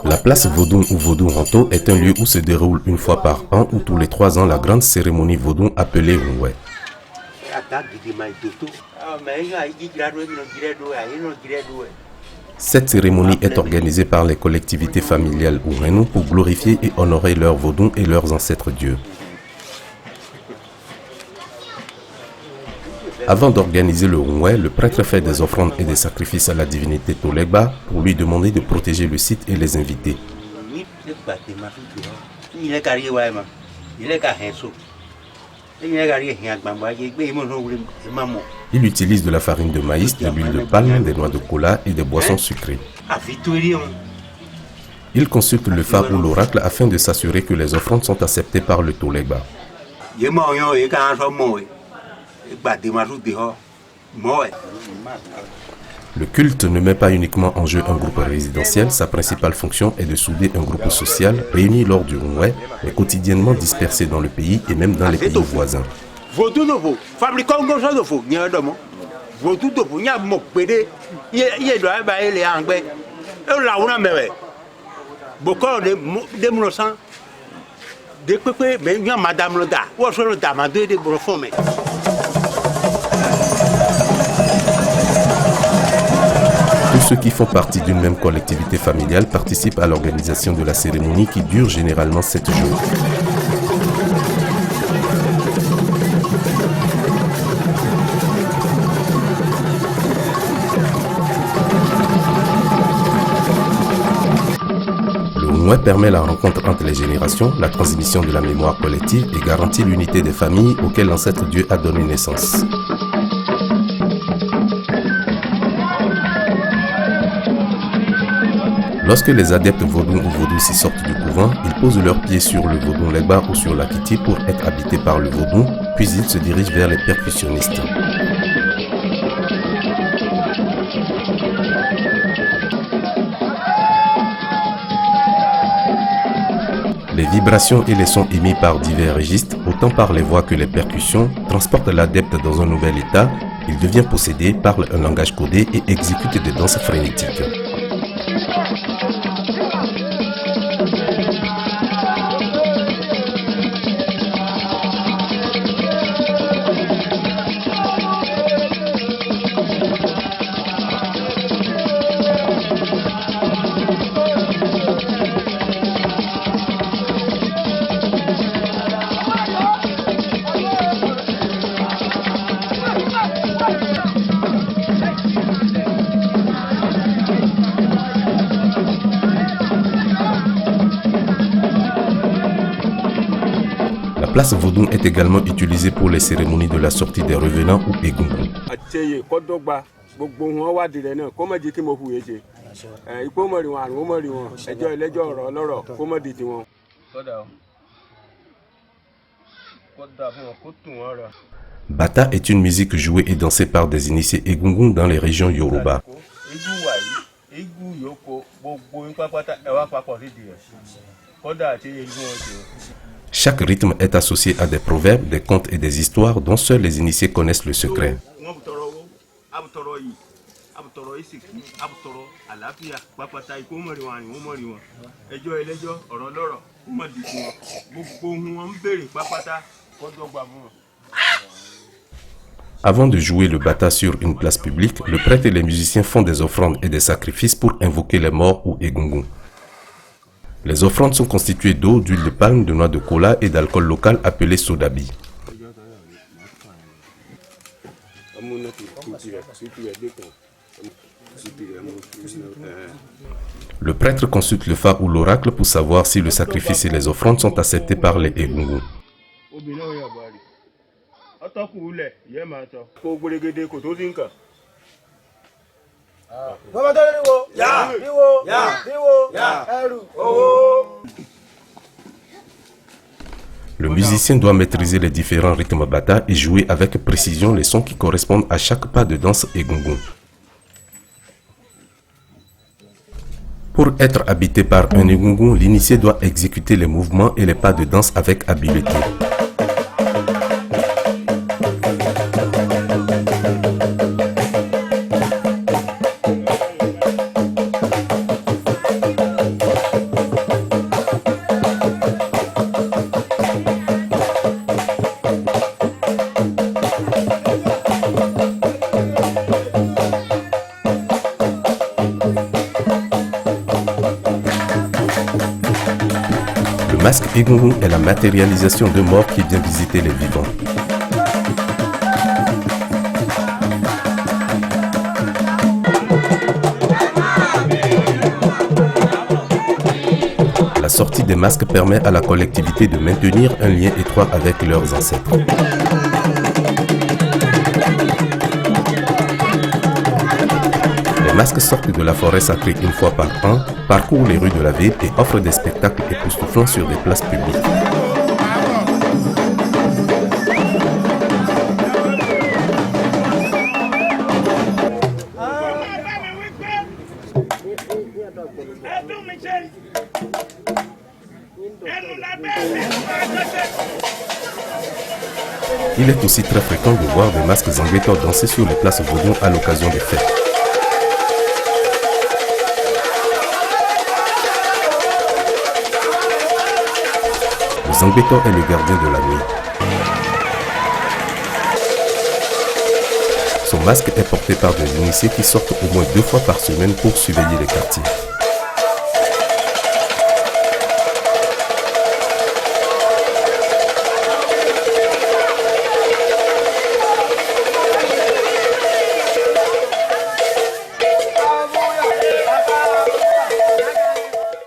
La place Vodun ou Vodun Ranto est un lieu où se déroule une fois par an ou tous les 3 ans la grande cérémonie Vodun appelée Rungwe. Cette cérémonie est organisée par les collectivités familiales Ourenou pour glorifier et honorer leurs Vodun et leurs ancêtres dieux. Avant d'organiser le Rungwe, le prêtre fait des offrandes et des sacrifices à la divinité Tolegba pour lui demander de protéger le site et les invités. Il utilise de la farine de maïs, de l'huile de palme, des noix de cola et des boissons sucrées. Il consulte le phare ou l'oracle afin de s'assurer que les offrandes sont acceptées par le Tolegba. Le culte ne met pas uniquement en jeu un groupe résidentiel, sa principale fonction est de souder un groupe social réuni lors du Rungwe, mais quotidiennement dispersé dans le pays et même dans les pays voisins. Tous ceux qui font partie d'une même collectivité familiale participent à l'organisation de la cérémonie qui dure généralement 7 jours. Le Rungwe permet la rencontre entre les générations, la transmission de la mémoire collective et garantit l'unité des familles auxquelles l'ancêtre Dieu a donné naissance. Lorsque les adeptes Vodun ou Vodouci sortent du couvent, ils posent leurs pieds sur le Vodun Legba ou sur l'Akiti pour être habités par le Vodun, puis ils se dirigent vers les percussionnistes. Les vibrations et les sons émis par divers registres, autant par les voix que les percussions, transportent l'adepte dans un nouvel état. Il devient possédé, parle un langage codé et exécute des danses frénétiques. La place Vodun est également utilisée pour les cérémonies de la sortie des revenants ou Egungun. Bata est une musique jouée et dansée par des initiés Egungun dans les régions Yoruba. Chaque rythme est associé à des proverbes, des contes et des histoires dont seuls les initiés connaissent le secret. Avant de jouer le bata sur une place publique, le prêtre et les musiciens font des offrandes et des sacrifices pour invoquer les morts ou Egungun. Les offrandes sont constituées d'eau, d'huile de palme, de noix de cola et d'alcool local appelé sodabi. Le prêtre consulte le phare ou l'oracle pour savoir si le sacrifice et les offrandes sont acceptés par les Egungun. Le musicien doit maîtriser les différents rythmes bata et jouer avec précision les sons qui correspondent à chaque pas de danse Egungun. Pour être habité par un Egungun, l'initié doit exécuter les mouvements et les pas de danse avec habileté. masque Egungun est la matérialisation de mort qui vient visiter les vivants. La sortie des masques permet à la collectivité de maintenir un lien étroit avec leurs ancêtres. Les masques sortent de la forêt sacrée une fois par an, parcourent les rues de la ville et offrent des spectacles époustouflants sur des places publiques. Il est aussi très fréquent de voir des masques Zangbeto danser sur les places Vodou à l'occasion des fêtes. Le Zangbeto est le gardien de la nuit. Son masque est porté par des initiés qui sortent au moins 2 fois par semaine pour surveiller les quartiers.